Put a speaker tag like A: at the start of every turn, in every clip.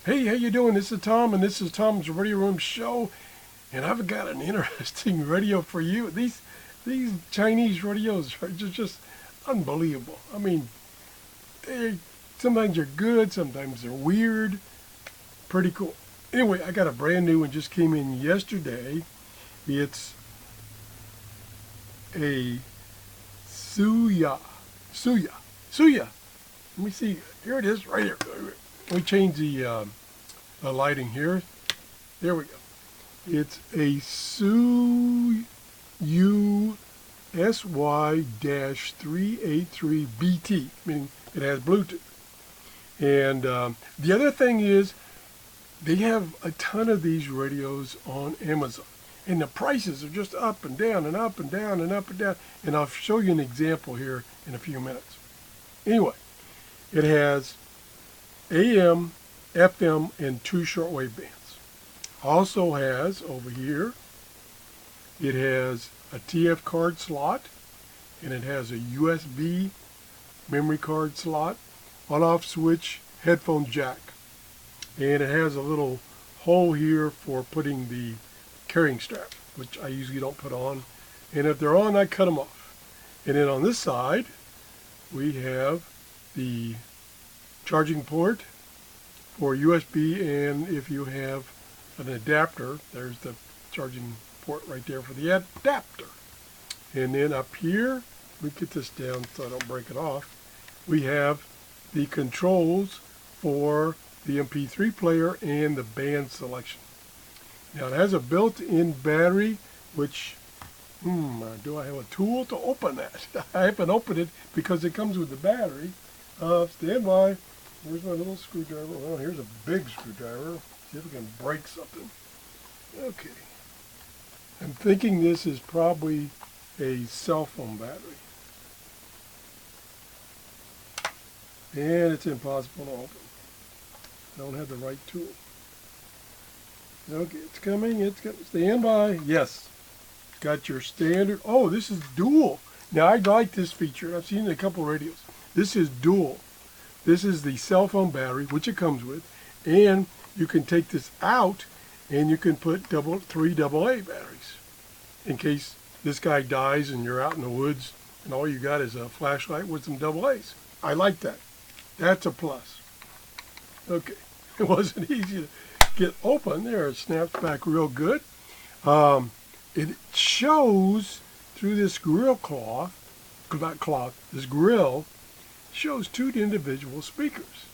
A: Hey, how you doing? This is Tom, and this is Tom's Radio Room Show, and I've got an interesting radio for you. These Chinese radios are just unbelievable. I mean, they sometimes they're good, sometimes they're weird. Pretty cool. Anyway, I got a brand new one just came in yesterday. It's a Suya, Suya. Let me see. Here it is, right here. Let me change the lighting here. There we go. It's a ShouYu SY-383BT, meaning it has Bluetooth. And the other thing is they have a ton of these radios on Amazon. And the prices are just up and down and up and down and up and down. And I'll show you an example here in a few minutes. Anyway, it has AM, FM, and 2 shortwave bands. Also has, over here, it has a TF card slot, and it has a USB memory card slot, on-off switch, headphone jack. And it has a little hole here for putting the carrying strap, which I usually don't put on. And if they're on, I cut them off. And then on this side, we have the charging port for USB, and if you have an adapter, there's the charging port right there for the adapter. And then up here, we get this down so I don't break it off, we have the controls for the MP3 player and the band selection. Now it has a built-in battery, which, do I have a tool to open that? I haven't opened it because it comes with the battery. Stand by. Where's my little screwdriver? Well, here's a big screwdriver. See if we can break something. Okay. I'm thinking this is probably a cell phone battery. And it's impossible to open. I don't have the right tool. Okay, it's coming. It's coming. Stand by. Yes. Got your standard. Oh, this is dual. Now, I like this feature. I've seen it in a couple radios. This is dual. This is the cell phone battery, which it comes with. And you can take this out and you can put 3 AA batteries in case this guy dies and you're out in the woods and all you got is a flashlight with some AA's. I like that. That's a plus. Okay. It wasn't easy to get open. There, it snaps back real good. It shows through this grill cloth, not cloth, this grill shows 2 individual speakers.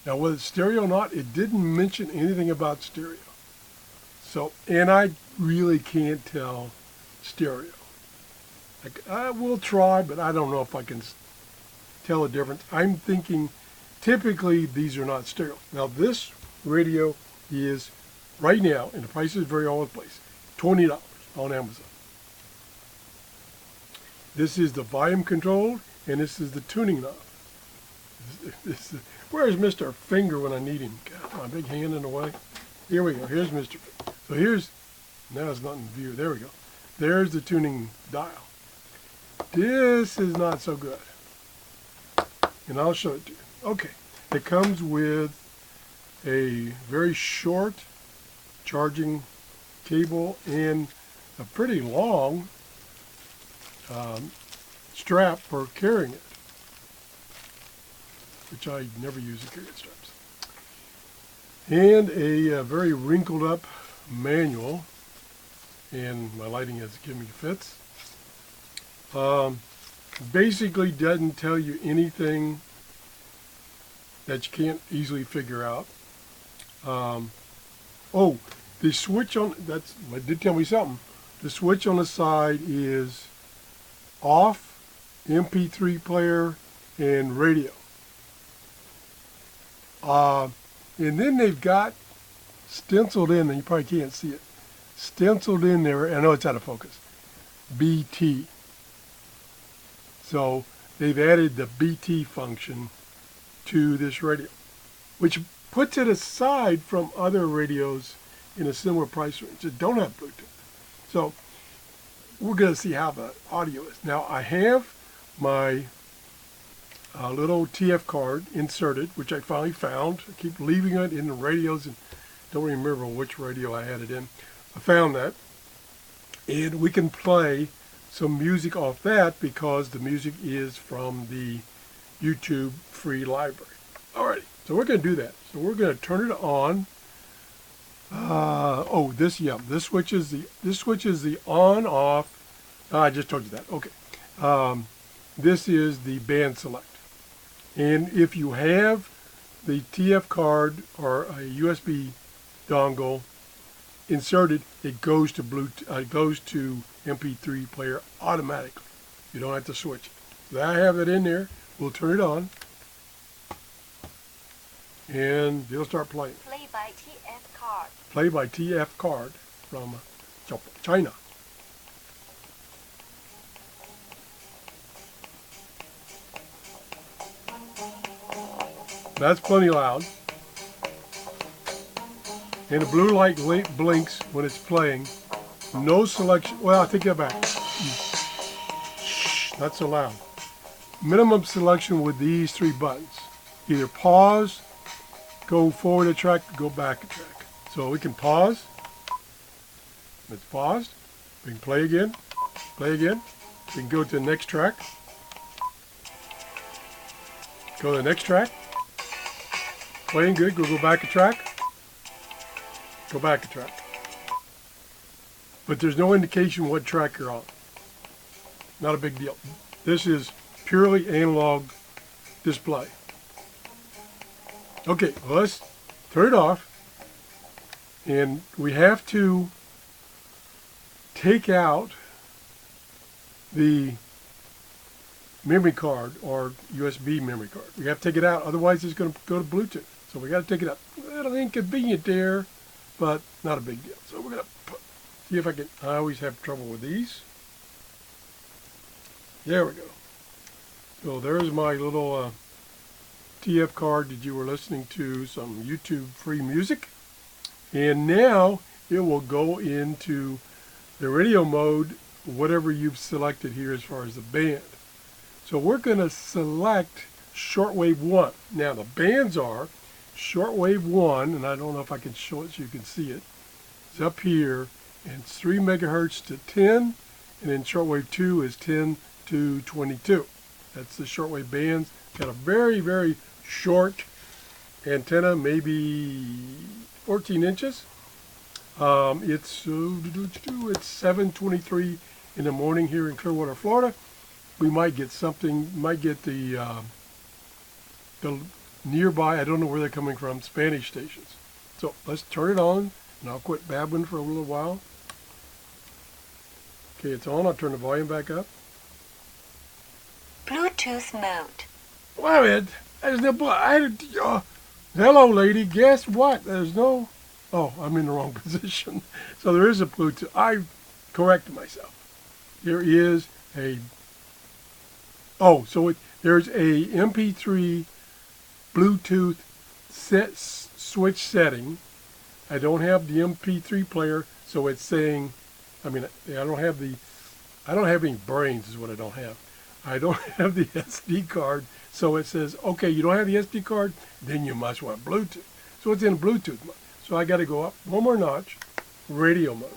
A: Now, whether it's stereo or not, it didn't mention anything about stereo. So, and I really can't tell stereo. I will try, but I don't know if I can tell the difference. I'm thinking typically these are not stereo. Now, this radio is right now, and the price is very all over the place, $20 on Amazon. This is the volume controlled, and this is the tuning knob. Where's Mr. Finger when I need him? God, my big hand in the way. Here we go. Here's Mr. Finger. So here's, now it's not in view. There we go. There's the tuning dial. This is not so good. And I'll show it to you. Okay. It comes with a very short charging cable and a pretty long strap for carrying it, which I never use to carry straps. And a very wrinkled up manual, and my lighting has given me fits. Basically doesn't tell you anything that you can't easily figure out. Oh, the switch on, it did tell me something. The switch on the side is off, MP3 player, and radio. And then they've got stenciled in, and you probably can't see it, stenciled in there, I know it's out of focus, BT. So they've added the BT function to this radio, which puts it aside from other radios in a similar price range that don't have Bluetooth. So we're going to see how the audio is. Now I have my a little TF card inserted, which I finally found. I keep leaving it in the radios and don't remember which radio I had it in. I found that. And we can play some music off that because the music is from the YouTube free library. Alrighty, so we're going to do that. So we're going to turn it on. This switches the on off. I just told you that. Okay. This is the band select. And if you have the TF card or a USB dongle inserted, it goes to MP3 player automatically. You don't have to switch it. So I have it in there. We'll turn it on, and it'll start playing.
B: Play by TF card.
A: Play by TF card from China. That's plenty loud. And the blue light blinks when it's playing. No selection. Well, I take that back. Shh, not so loud. Minimum selection with these three buttons. Either pause, go forward a track, go back a track. So we can pause. It's paused. We can play again. Play again. We can go to the next track. Go to the next track. Playing good. Go back a track. Go back a track. But there's no indication what track you're on. Not a big deal. This is purely analog display. Okay, well, let's turn it off. And we have to take out the memory card or USB memory card. We have to take it out, otherwise it's going to go to Bluetooth. So we got to take it out. A little inconvenient there, but not a big deal. So we're going to see if I can. I always have trouble with these. There we go. So there's my little TF card that you were listening to some YouTube free music. And now it will go into the radio mode, whatever you've selected here as far as the band. So we're going to select shortwave 1. Now the bands are shortwave 1, and I don't know if I can show it so you can see it. It's up here, and it's 3 megahertz to 10, and then shortwave 2 is 10 to 22. That's the shortwave bands. Got a very, very short antenna, maybe 14 inches. It's 7:23 in the morning here in Clearwater, Florida. We might get something, might get the nearby, I don't know where they're coming from, Spanish stations. So let's turn it on, and I'll quit babbling for a little while. Okay, it's on. I'll turn the volume back up.
B: Bluetooth mode.
A: Wait a minute. There's no hello, lady. Guess what? There's no... Oh, I'm in the wrong position. So there is a Bluetooth. I corrected myself. There is a... Oh, so there's a MP3 Bluetooth switch setting. I don't have the MP3 player, so it's saying... I mean, I don't have any brains is what I don't have. I don't have the SD card, so it says, okay, you don't have the SD card, then you must want Bluetooth. So it's in Bluetooth mode. So I got to go up one more notch, radio mode.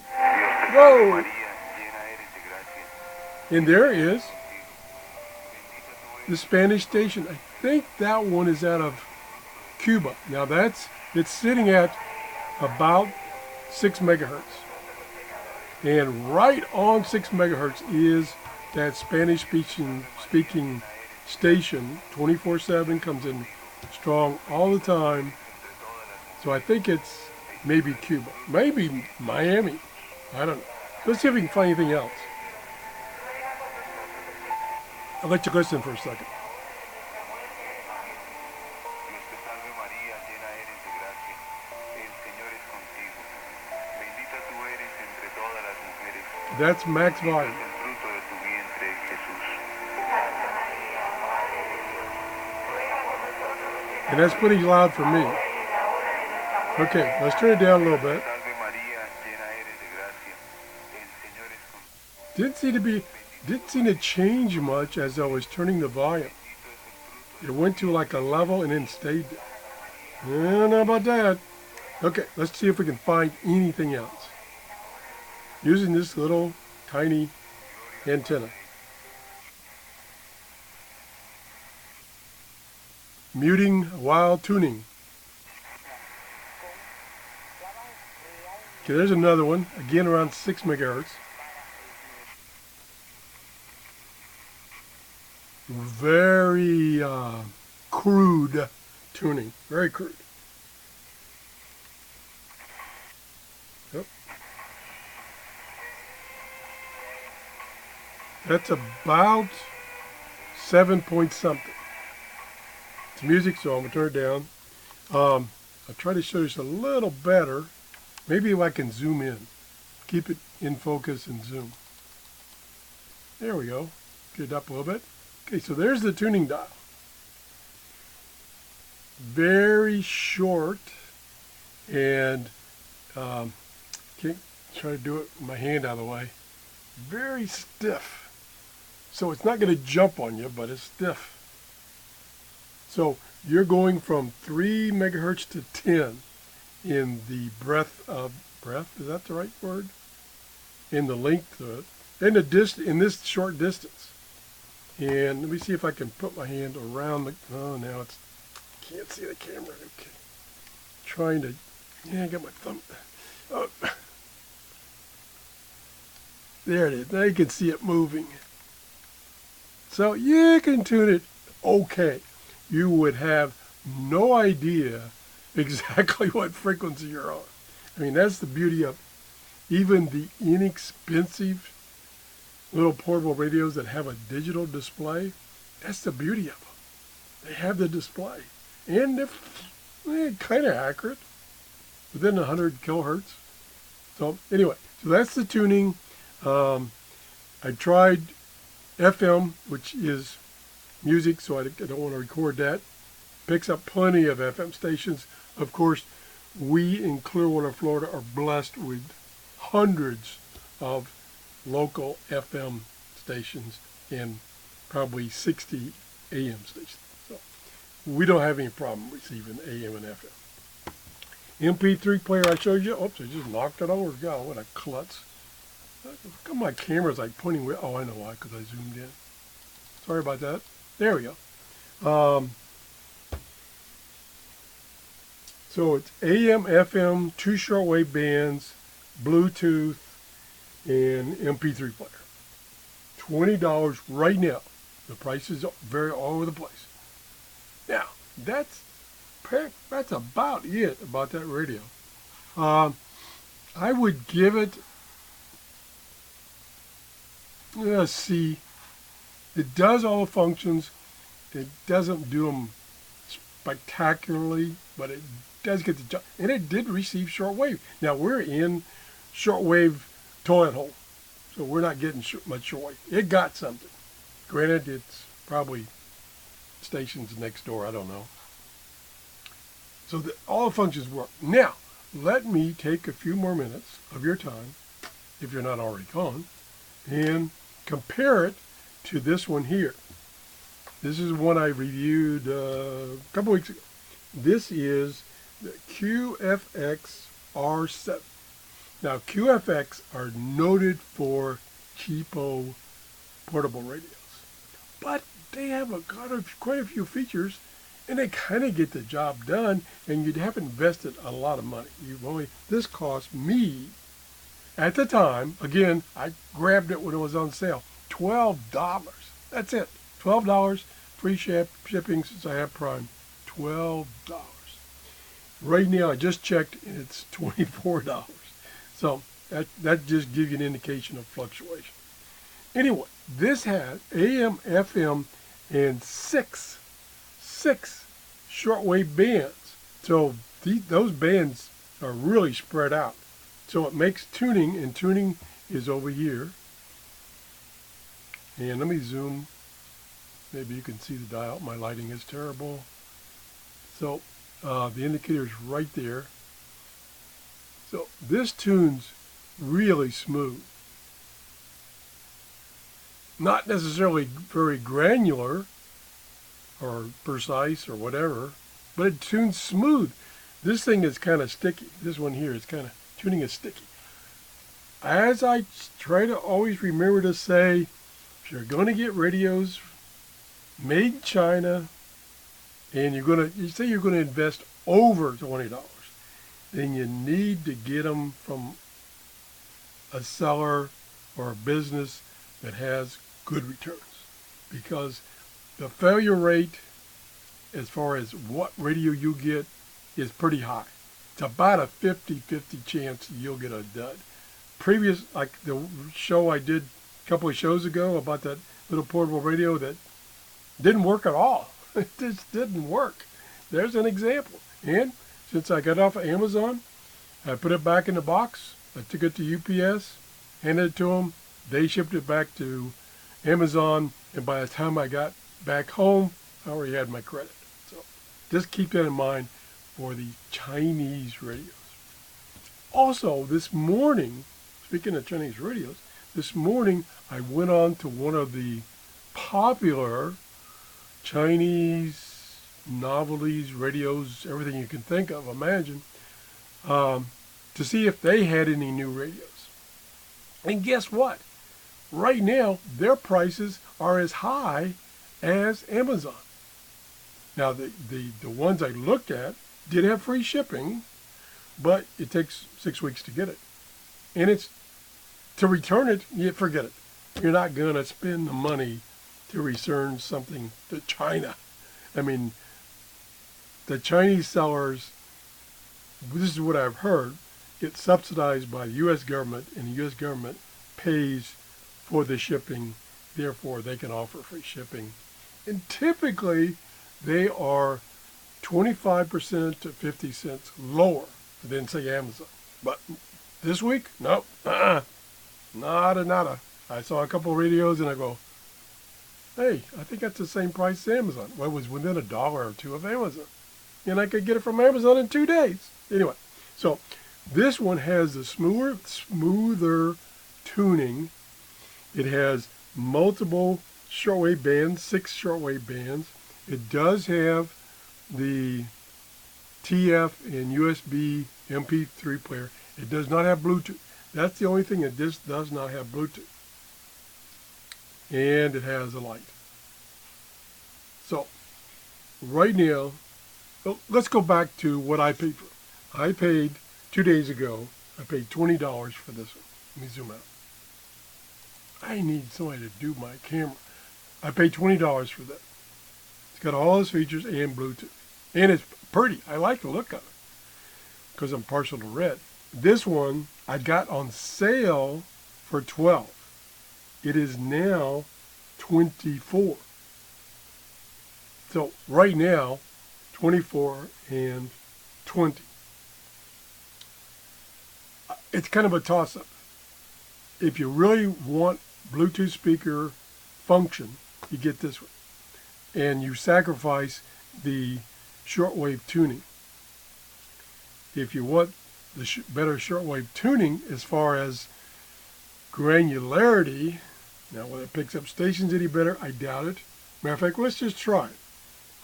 A: Whoa! And there is the Spanish station. I think that one is out of Cuba. Now it's sitting at about 6 megahertz. And right on 6 megahertz is that Spanish speaking station, 24/7, comes in strong all the time. So I think it's maybe Cuba, maybe Miami. I don't know. Let's see if we can find anything else. I'll let you listen for a second. That's max volume. And that's pretty loud for me. Okay, let's turn it down a little bit. Didn't seem to change much as I was turning the volume. It went to like a level and then stayed there. I don't know about that. Okay, let's see if we can find anything else using this little tiny antenna. Muting while tuning. Okay, there's another one, again around 6 megahertz. Very crude tuning, very crude. Yep. That's about 7 point something. It's music, so I'm going to turn it down. I'll try to show this a little better. Maybe if I can zoom in. Keep it in focus and zoom. There we go. Get it up a little bit. Okay, so there's the tuning dial. Very short, and can't try to do it with my hand out of the way. Very stiff. So it's not going to jump on you, but it's stiff. So you're going from 3 megahertz to 10 in the breadth, is that the right word? In the length of it, in this short distance. And let me see if I can put my hand around the, oh, now it's, can't see the camera, okay. Trying to, yeah, I got my thumb, oh. There it is, now you can see it moving. So you can tune it okay. You would have no idea exactly what frequency you're on. I mean, that's the beauty of even the inexpensive little portable radios that have a digital display. That's the beauty of them. They have the display. And they're kind of accurate, within 100 kilohertz. So anyway, so that's the tuning. I tried FM, which is music, so I don't want to record that. Picks up plenty of FM stations. Of course, we in Clearwater, Florida are blessed with hundreds of local FM stations and probably 60 AM stations. So we don't have any problem receiving AM and FM. MP3 player I showed you. Oops, I just knocked it over. God, what a klutz. How come my camera's like pointing with, oh, I know why, because I zoomed in. Sorry about that. There we go. So it's AM, FM, 2 shortwave bands, Bluetooth, and MP3 player. $20 right now. The price is very all over the place. Now, that's about it about that radio. I would give it a C. It does all the functions. It doesn't do them spectacularly, but it does get the job. And it did receive shortwave. Now, we're in shortwave toilet hole, so we're not getting much shortwave. It got something. Granted, it's probably stations next door. I don't know. So all the functions work. Now, let me take a few more minutes of your time, if you're not already gone, and compare it to this one here. This is one I reviewed a couple weeks ago. This is the QFX R7. Now, QFX are noted for cheapo portable radios, but they have quite a few features, and they kind of get the job done, and you haven't invested a lot of money. This cost me, at the time, again, I grabbed it when it was on sale, $12. That's it. $12, free shipping since I have Prime. $12. Right now, I just checked, and it's $24. So that just gives you an indication of fluctuation. Anyway, this has AM, FM, and six shortwave bands. So those bands are really spread out. So it makes tuning, and tuning is over here. And let me zoom. Maybe you can see the dial. My lighting is terrible. So the indicator is right there. So this tune's really smooth. Not necessarily very granular, or precise or whatever, but it tunes smooth. This thing is kind of sticky. This one here is kind of, tuning is sticky. As I try to always remember to say, if you're going to get radios made in China, and you say you're going to invest over $20, then you need to get them from a seller or a business that has good returns, because the failure rate as far as what radio you get is pretty high. It's about a 50-50 chance you'll get a dud. Previous, like the show I did a couple of shows ago about that little portable radio that didn't work at all. It just didn't work. There's an example. And since I got off of Amazon, I put it back in the box. I took it to UPS, handed it to them. They shipped it back to Amazon, and by the time I got back home, I already had my credit. So just keep that in mind for the Chinese radios. Also, this morning, speaking of Chinese radios, this morning I went on to one of the popular Chinese novelties, radios, everything you can think of, imagine, to see if they had any new radios. And guess what? Right now, their prices are as high as Amazon. Now, the ones I looked at did have free shipping, but it takes 6 weeks to get it. And it's, to return it, you forget it. You're not going to spend the money to return something to China. I mean, the Chinese sellers, this is what I've heard, get subsidized by the U.S. government, and the U.S. government pays for the shipping. Therefore, they can offer free shipping. And typically, they are 25% to 50 cents lower than, say, Amazon. But this week, nope, nada. I saw a couple of radios and I go, hey, I think that's the same price as Amazon. Well, it was within $1 or $2 of Amazon. And I could get it from Amazon in 2 days. Anyway, so this one has the smoother tuning. It has multiple shortwave bands, 6 shortwave bands. It does have the TF and USB MP3 player. It does not have Bluetooth. That's the only thing that this does not have Bluetooth. And it has a light. So, right now, let's go back to what I paid for. I paid 2 days ago, I paid $20 for this one. Let me zoom out. I need somebody to do my camera. I paid $20 for that. It's got all its features and Bluetooth. And it's pretty. I like the look of it because I'm partial to red. This one I got on sale for $12. It is now $24. So right now, $24 and $20. It's kind of a toss-up. If you really want Bluetooth speaker function, you get this one. And you sacrifice the shortwave tuning. If you want the better shortwave tuning as far as granularity, now whether it picks up stations any better, I doubt it. Matter of fact, let's just try it.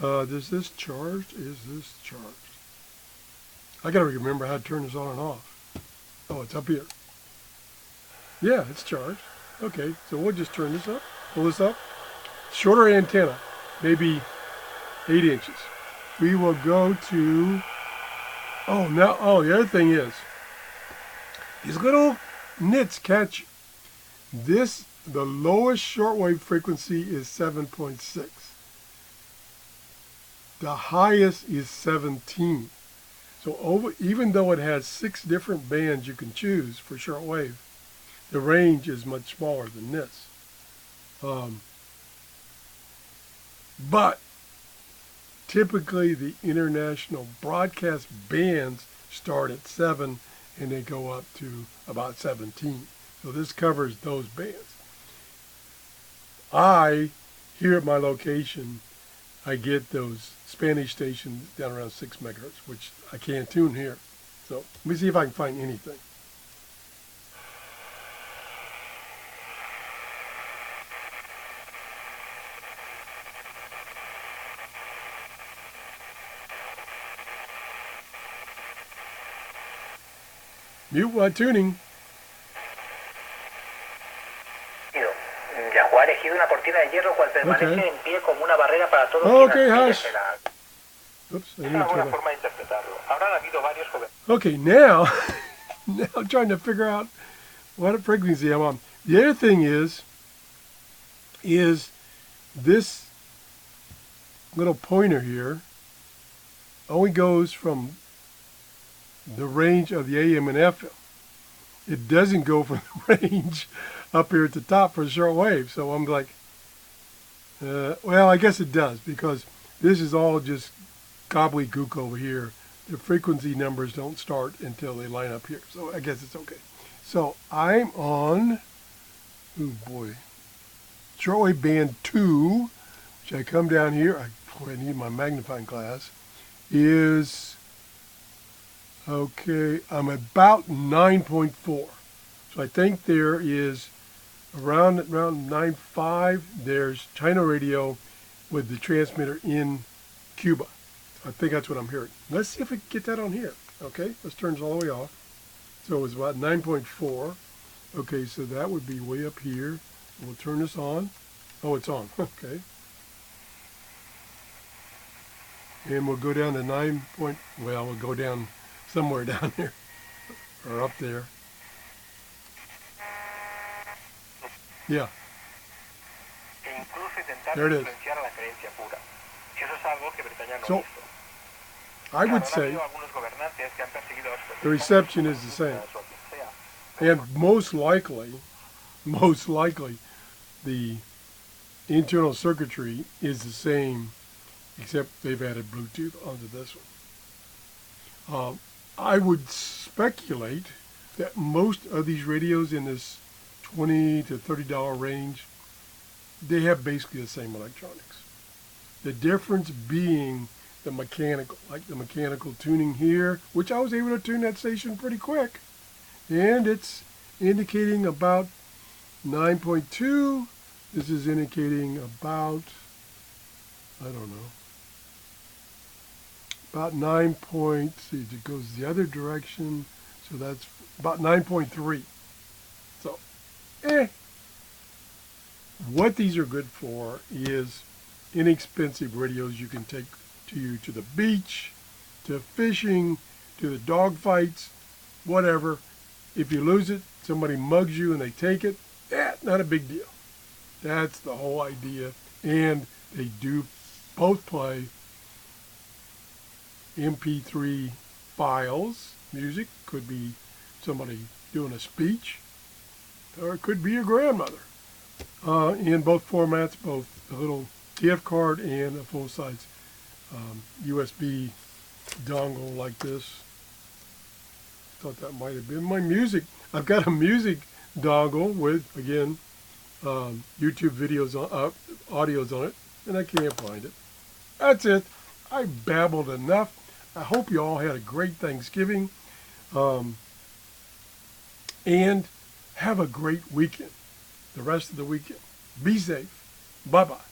A: Is this charged? Is this charged? I gotta remember how to turn this on and off. Oh, it's up here. Yeah, it's charged. Okay, so we'll just turn this up, pull this up. Shorter antenna, maybe 8 inches. We will go to, the other thing is, these little nits catch you. The lowest shortwave frequency is 7.6. The highest is 17. So even though it has 6 different bands you can choose for shortwave, the range is much smaller than this. But typically the international broadcast bands start at 7 and they go up to about 17. So this covers those bands. Here at my location, I get those Spanish stations down around 6 megahertz, which I can't tune here. So let me see if I can find anything. Mute while tuning.
C: Yahoo ha elegido una cortina de hierro cual permanece en pie como una barrera para todos
A: Okay,
C: quienes
A: hush. Oops, I
C: Es
A: need
C: una buena
A: to.
C: forma de interpretarlo. Habrán habido varios
A: Okay, now, now I'm trying to figure out what frequency I'm on. The other thing is this little pointer here only goes from the range of the AM and FM. It doesn't go from the range up here at the top for short wave. So I'm like, well, I guess it does, because this is all just gobbledygook over here. The frequency numbers don't start until they line up here. So I guess it's okay. So I'm on, oh boy, shortwave band 2, which I come down here. I need my magnifying glass. Is, okay, I'm about 9.4. So I think there is around 9.5, there's China radio with the transmitter in Cuba. I think that's what I'm hearing. Let's see if we can get that on here. Okay, let's turn this all the way off. So it's about 9.4. Okay, so that would be way up here. We'll turn this on. Oh, it's on. Okay. And we'll go down to we'll go down somewhere down there. Or up there. Yeah. There it is. So, I would say the reception is the same. And most likely, the internal circuitry is the same, except they've added Bluetooth onto this one. I would speculate that most of these radios in this $20 to $30 range, they have basically the same electronics. The difference being the mechanical, like the mechanical tuning here, which I was able to tune that station pretty quick. And it's indicating about 9.2. This is indicating about, I don't know, about 9 point, see, it goes the other direction, so that's about 9.3. So, What these are good for is inexpensive radios you can take to the beach, to fishing, to the dog fights, whatever. If you lose it, somebody mugs you and they take it, not a big deal. That's the whole idea. And they do both play MP3 files, music, could be somebody doing a speech, or it could be your grandmother. In both formats, both a little TF card and a full-size USB dongle like this. Thought that might have been my music. I've got a music dongle with, again, YouTube videos, audios on it, and I can't find it. That's it. I babbled enough. I hope you all had a great Thanksgiving, and have a great weekend, the rest of the weekend. Be safe. Bye-bye.